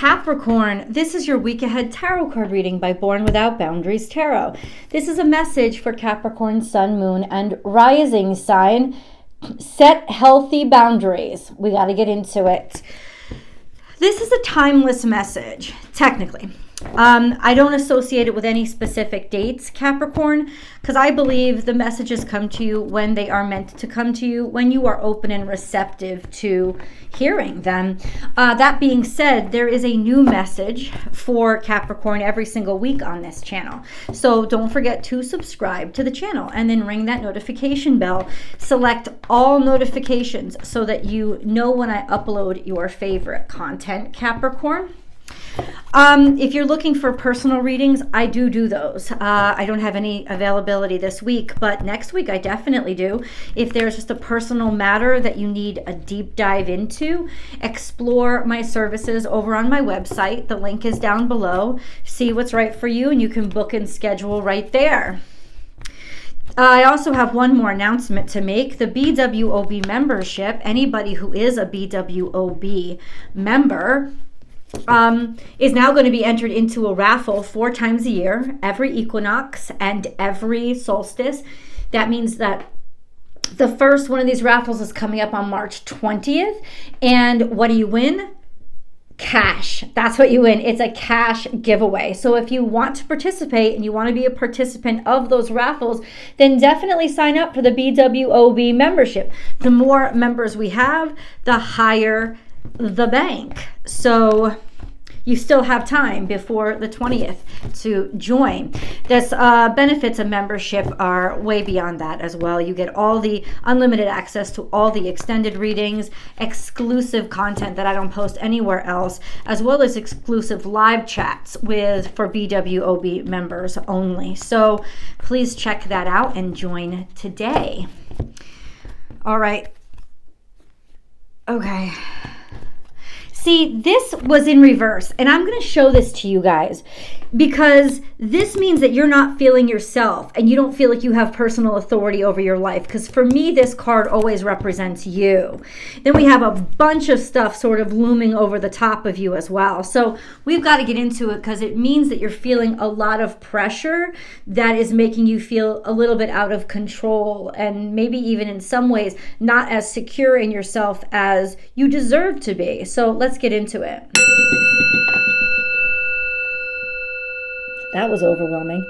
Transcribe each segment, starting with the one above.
Capricorn, this is your week ahead tarot card reading by Born Without Boundaries Tarot. This is a message for Capricorn, Sun, Moon, and Rising sign. Set healthy boundaries. We got to get into it. This is a timeless message, technically. I don't associate it with any specific dates, Capricorn, because I believe the messages come to you when they are meant to come to you, when you are open and receptive to hearing them. That being said, there is a new message for Capricorn every single week on this channel. So don't forget to subscribe to the channel and then ring that notification bell. Select all notifications so that you know when I upload your favorite content, Capricorn. If you're looking for personal readings, I do those. I don't have any availability this week, but next week I definitely do. If there's just a personal matter that you need a deep dive into, explore my services over on my website. The link is down below. See what's right for you, and you can book and schedule right there. I also have one more announcement to make. The BWOB membership, anybody who is a BWOB member, is now going to be entered into a raffle 4 times a year, every equinox and every solstice. That means that the first one of these raffles is coming up on March 20th. And what do you win? Cash. That's what you win. It's a cash giveaway. So if you want to participate and you want to be a participant of those raffles, then definitely sign up for the BWOB membership. The more members we have, the higher the bank. So you still have time before the 20th to join. This benefits of membership are way beyond that as well. You get all the unlimited access to all the extended readings, exclusive content that I don't post anywhere else, as well as exclusive live chats for BWOB members only. So please check that out and join today. All right. Okay. See, this was in reverse, and I'm going to show this to you guys because this means that you're not feeling yourself and you don't feel like you have personal authority over your life, because for me, this card always represents you. Then we have a bunch of stuff sort of looming over the top of you as well. So we've got to get into it because it means that you're feeling a lot of pressure that is making you feel a little bit out of control and maybe even in some ways not as secure in yourself as you deserve to be. So let's get into it. That was overwhelming.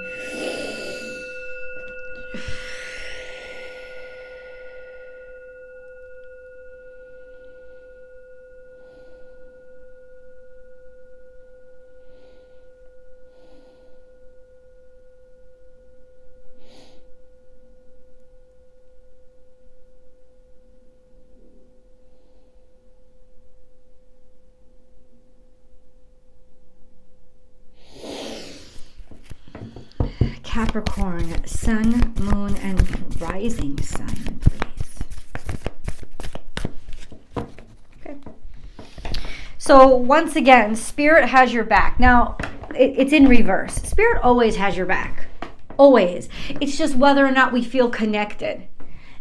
Capricorn, Sun, Moon, and Rising sign, please. Okay. So once again, Spirit has your back. Now, it's in reverse. Spirit always has your back. Always. It's just whether or not we feel connected.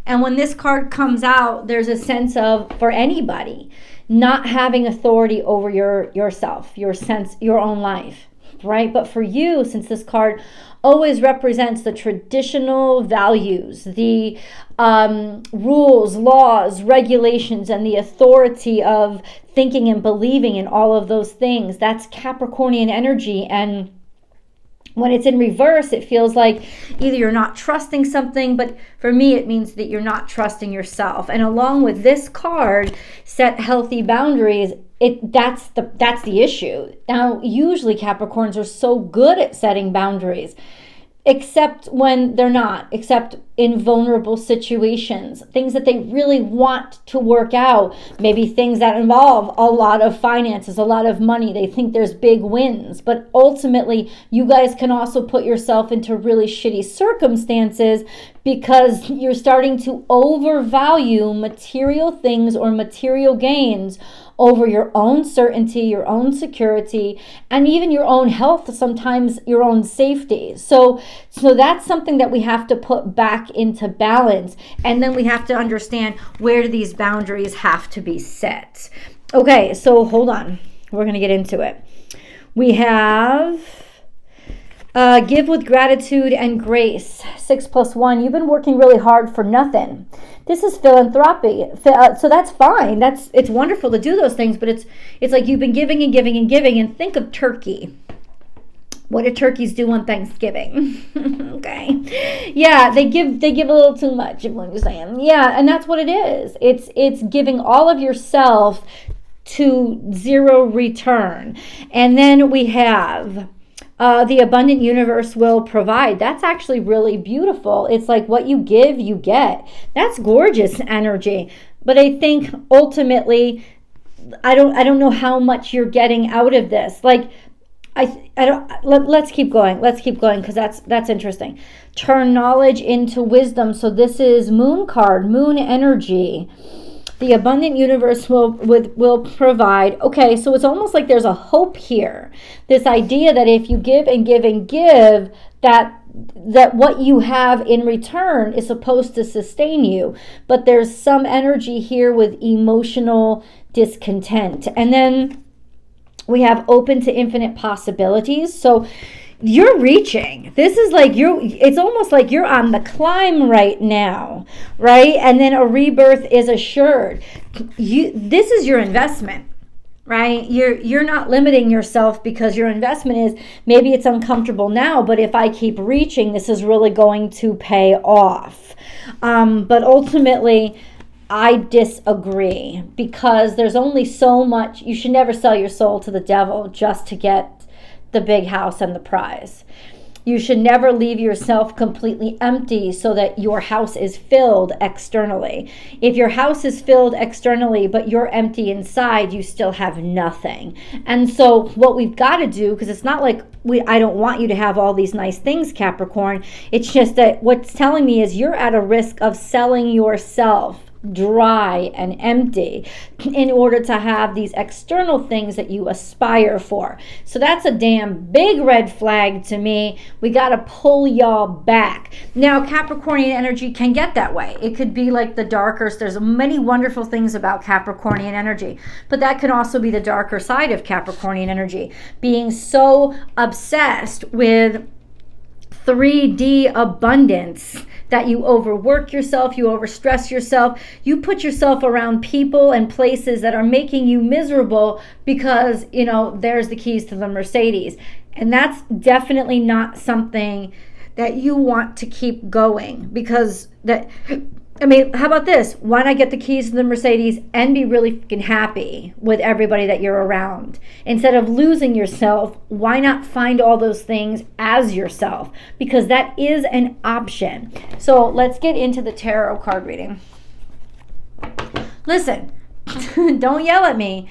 And when this card comes out, there's a sense of, for anybody, not having authority over yourself, your own life, right? But for you, since this card always represents the traditional values, the rules, laws, regulations, and the authority of thinking and believing in all of those things, that's Capricornian energy. And when it's in reverse, it feels like either you're not trusting something, but for me, it means that you're not trusting yourself. And along with this card, set healthy boundaries, that's the issue. Now, usually Capricorns are so good at setting boundaries, except when they're not, except in vulnerable situations, things that they really want to work out, maybe things that involve a lot of finances, a lot of money. They think there's big wins, but ultimately you guys can also put yourself into really shitty circumstances because you're starting to overvalue material things or material gains over your own certainty, your own security, and even your own health, sometimes your own safety. So that's something that we have to put back into balance. And then we have to understand, where do these boundaries have to be set? Okay, so hold on. We're going to get into it. We have give with gratitude and grace. 6 + 1. You've been working really hard for nothing. This is philanthropy. So that's fine. It's wonderful to do those things, but it's like you've been giving and giving and giving. And think of turkey. What do turkeys do on Thanksgiving? Okay. Yeah, they give a little too much, is what you're saying. Yeah, and that's what it is. It's giving all of yourself to zero return. And then we have the abundant universe will provide. That's actually really beautiful. It's like what you give, you get. That's gorgeous energy. But I think ultimately, I don't know how much you're getting out of this. Like, let's keep going. Let's keep going because that's interesting. Turn knowledge into wisdom. So this is moon card, moon energy. The abundant universe will provide. Okay, so it's almost like there's a hope here. This idea that if you give and give and give, that what you have in return is supposed to sustain you. But there's some energy here with emotional discontent. And then we have open to infinite possibilities. So you're reaching. This is like it's almost like you're on the climb right now, right? And then a rebirth is assured. This is your investment, right? You're not limiting yourself because your investment is maybe it's uncomfortable now, but if I keep reaching, this is really going to pay off. But ultimately, I disagree because there's only so much. You should never sell your soul to the devil just to get the big house and the prize. You should never leave yourself completely empty so that your house is filled externally. If your house is filled externally, but you're empty inside, you still have nothing. And so what we've got to do, because it's not like I don't want you to have all these nice things, Capricorn. It's just that what's telling me is you're at a risk of selling yourself dry and empty in order to have these external things that you aspire for. So that's a damn big red flag to me. We got to pull y'all back. Now, Capricornian energy can get that way. It could be like the darker. There's many wonderful things about Capricornian energy, but that can also be the darker side of Capricornian energy. Being so obsessed with 3D abundance that you overwork yourself, you overstress yourself, you put yourself around people and places that are making you miserable because, there's the keys to the Mercedes. And that's definitely not something that you want to keep going because how about this? Why not get the keys to the Mercedes and be really freaking happy with everybody that you're around? Instead of losing yourself, why not find all those things as yourself? Because that is an option. So let's get into the tarot card reading. Listen, don't yell at me.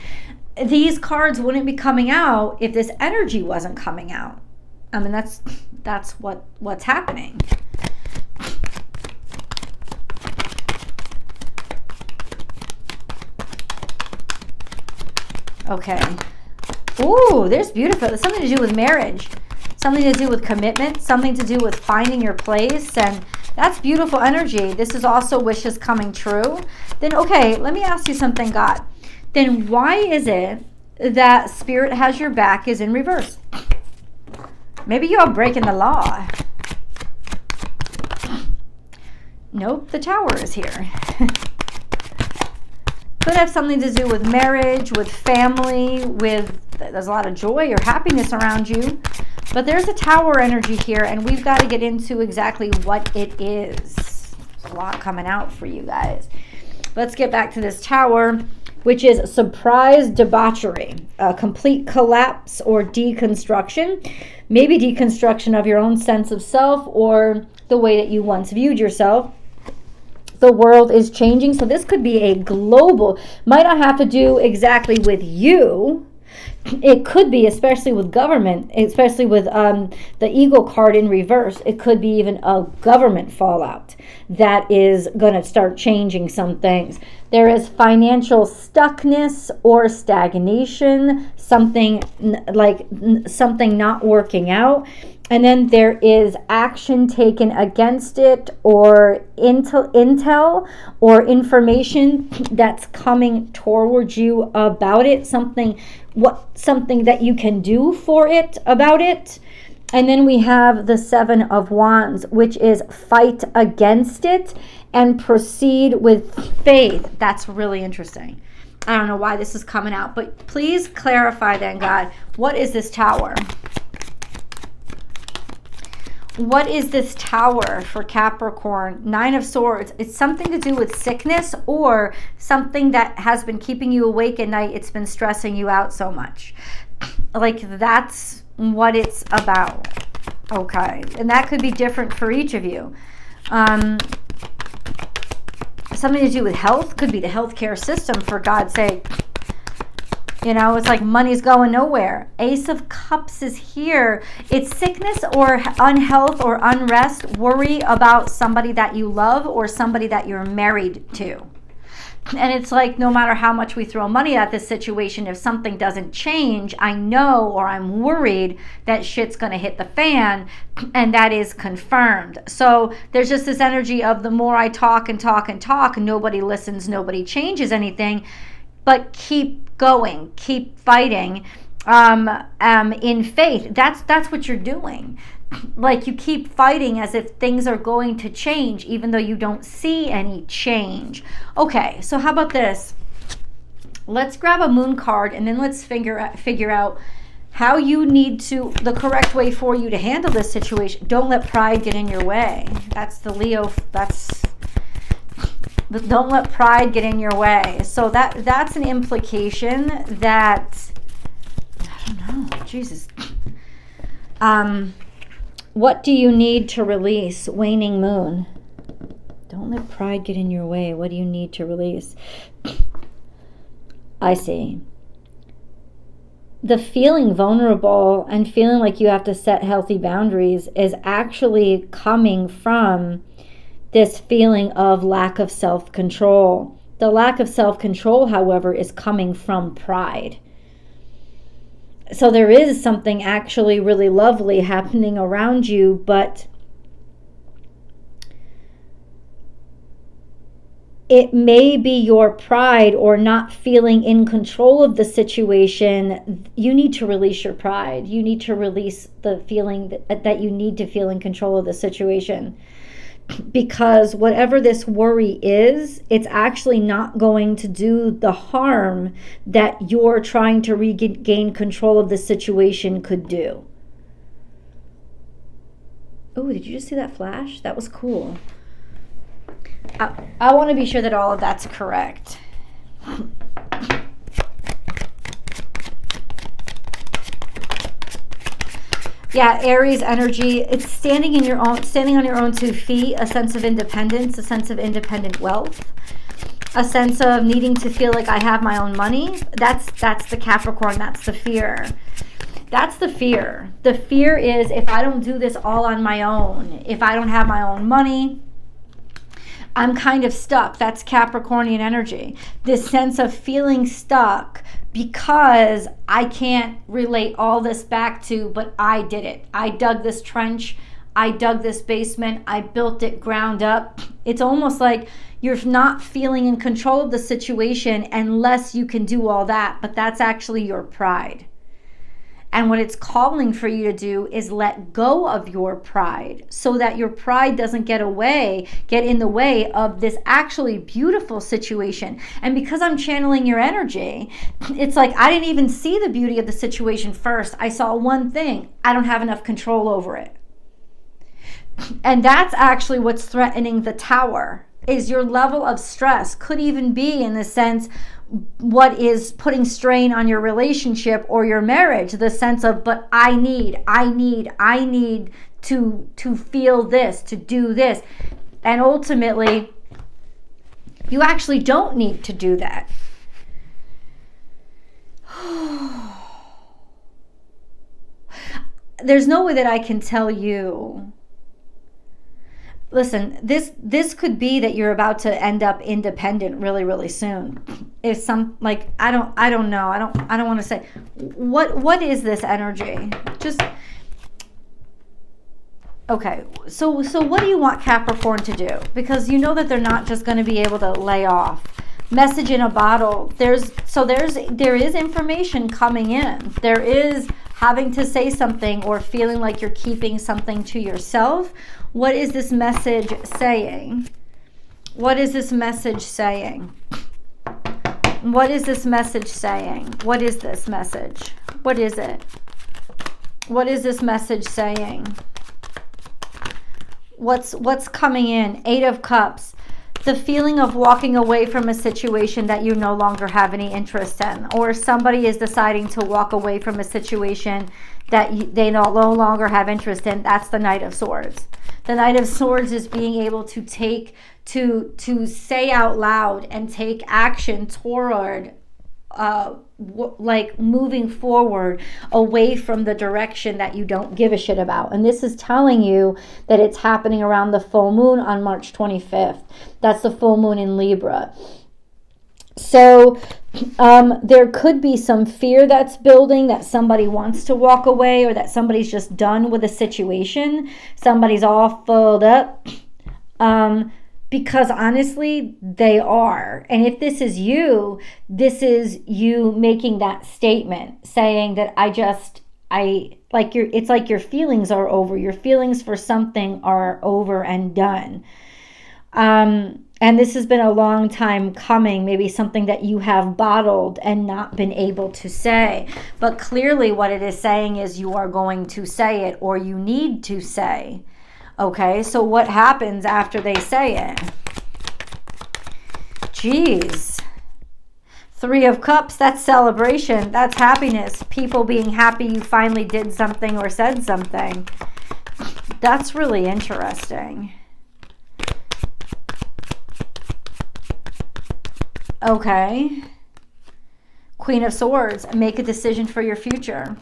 These cards wouldn't be coming out if this energy wasn't coming out. I mean, that's what's happening. Okay. Ooh, there's beautiful. There's something to do with marriage, something to do with commitment, something to do with finding your place, and that's beautiful energy. This is also wishes coming true. Then, okay, let me ask you something, God. Then why is it that Spirit has your back is in reverse? Maybe you're breaking the law. Nope, the Tower is here. Could have something to do with marriage, with family, there's a lot of joy or happiness around you. But there's a Tower energy here, and we've got to get into exactly what it is. There's a lot coming out for you guys. Let's get back to this Tower, which is surprise debauchery, a complete collapse or deconstruction. Maybe deconstruction of your own sense of self or the way that you once viewed yourself. The world is changing, so this could be a global, might not have to do exactly with you. It could be, especially with government, especially with the Eagle card in reverse, it could be even a government fallout that is going to start changing some things. There is financial stuckness or stagnation, something not working out. And then there is action taken against it, or intel or information that's coming towards you about it. Something something that you can do for it, about it. And then we have the 7 of Wands, which is fight against it and proceed with faith. That's really interesting. I don't know why this is coming out, but please clarify then, God, what is this Tower? What is this Tower for Capricorn? 9 of Swords. It's something to do with sickness or something that has been keeping you awake at night. It's been stressing you out so much. Like, that's what it's about. Okay. And that could be different for each of you. Something to do with health. Could be the healthcare system, for God's sake. You know, it's like money's going nowhere. Ace of Cups is here. It's sickness or unhealth or unrest. Worry about somebody that you love or somebody that you're married to. And it's like, no matter how much we throw money at this situation, if something doesn't change, I know, or I'm worried that shit's going to hit the fan, and that is confirmed. So there's just this energy of the more I talk and talk and talk, nobody listens, nobody changes anything. But keep going, keep fighting in faith. That's what you're doing. Like, you keep fighting as if things are going to change, even though you don't see any change. Okay, so how about this? Let's grab a moon card and then let's figure out how you need to, the correct way for you to handle this situation. Don't let pride get in your way. That's the Leo, don't let pride get in your way. So that's an implication that, I don't know, Jesus. What do you need to release? Waning moon. Don't let pride get in your way. What do you need to release? I see. The feeling vulnerable and feeling like you have to set healthy boundaries is actually coming from this feeling of lack of self-control. The lack of self-control, however, is coming from pride. So there is something actually really lovely happening around you, but it may be your pride or not feeling in control of the situation. You need to release your pride. You need to release the feeling that you need to feel in control of the situation. Because whatever this worry is, it's actually not going to do the harm that you're trying to regain control of the situation could do. Oh, did you just see that flash? That was cool. I want to be sure that all of that's correct. Yeah, Aries energy, it's standing on your own 2 feet, a sense of independence, a sense of independent wealth, a sense of needing to feel like I have my own money. That's the Capricorn, that's the fear. That's the fear. The fear is, if I don't do this all on my own, if I don't have my own money, I'm kind of stuck. That's Capricornian energy. This sense of feeling stuck because I can't relate all this back to, but I did it. I dug this trench. I dug this basement. I built it ground up. It's almost like you're not feeling in control of the situation unless you can do all that, but that's actually your pride. And what it's calling for you to do is let go of your pride so that your pride doesn't get in the way of this actually beautiful situation. And because I'm channeling your energy, it's like I didn't even see the beauty of the situation first. I saw one thing. I don't have enough control over it. And that's actually what's threatening the Tower, is your level of stress could even be, in the sense, what is putting strain on your relationship or your marriage, the sense of, but I need to feel this, to do this. And ultimately, you actually don't need to do that. There's no way that I can tell you. Listen, this could be that you're about to end up independent really, really soon. If some, like, I don't know. I don't want to say what is this energy? Just okay. So what do you want Capricorn to do? Because you know that they're not just going to be able to lay off. Message in a bottle. There is information coming in. There is having to say something or feeling like you're keeping something to yourself. What is this message saying? What is this message saying? What is this message saying? What is this message? What is it? What is this message saying? What's coming in? 8 of Cups. The feeling of walking away from a situation that you no longer have any interest in, or somebody is deciding to walk away from a situation that they no longer have interest in. That's the Knight of Swords. The Knight of Swords is being able to to say out loud and take action toward like moving forward away from the direction that you don't give a shit about. And this is telling you that it's happening around the full moon on March 25th. That's the full moon in Libra. So there could be some fear that's building, that somebody wants to walk away, or that somebody's just done with a situation. Somebody's all filled up. Because honestly, they are. And if this is you making that statement, saying that it's like your feelings are over. Your feelings for something are over and done. And this has been a long time coming, maybe something that you have bottled and not been able to say. But clearly what it is saying is you are going to say it, or you need to say. Okay, so what happens after they say it? Jeez. 3 of Cups, that's celebration. That's happiness. People being happy you finally did something or said something. That's really interesting. Okay. Queen of Swords, make a decision for your future.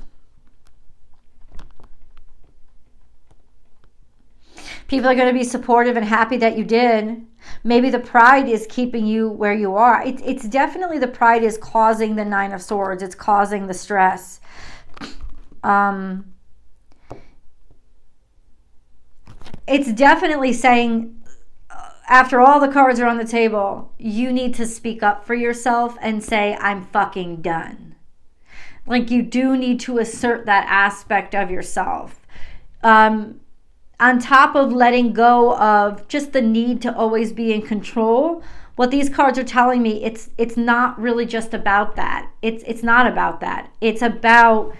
People are going to be supportive and happy that you did. Maybe the pride is keeping you where you are. It's definitely the pride is causing the 9 of Swords. It's causing the stress. It's definitely saying, after all the cards are on the table, you need to speak up for yourself and say, I'm fucking done. Like, you do need to assert that aspect of yourself. On top of letting go of just the need to always be in control, what these cards are telling me, it's not really just about that. It's not about that. It's about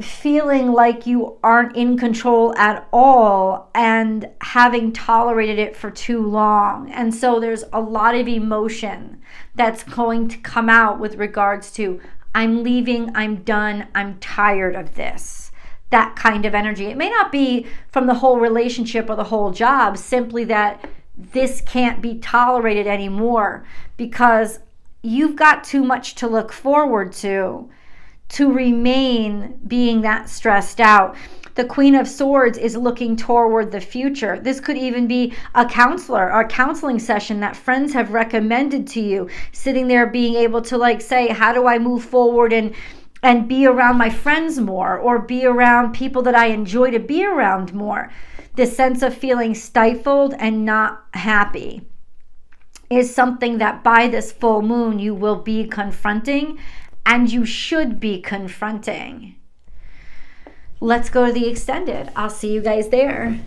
feeling like you aren't in control at all and having tolerated it for too long. And so there's a lot of emotion that's going to come out with regards to, I'm leaving, I'm done, I'm tired of this. That kind of energy. It may not be from the whole relationship or the whole job, simply that this can't be tolerated anymore because you've got too much to look forward to remain being that stressed out. The Queen of Swords is looking toward the future. This could even be a counselor or a counseling session that friends have recommended to you, sitting there being able to like say, how do I move forward and be around my friends more, or be around people that I enjoy to be around more. This sense of feeling stifled and not happy is something that by this full moon you will be confronting, and you should be confronting. Let's go to the extended. I'll see you guys there.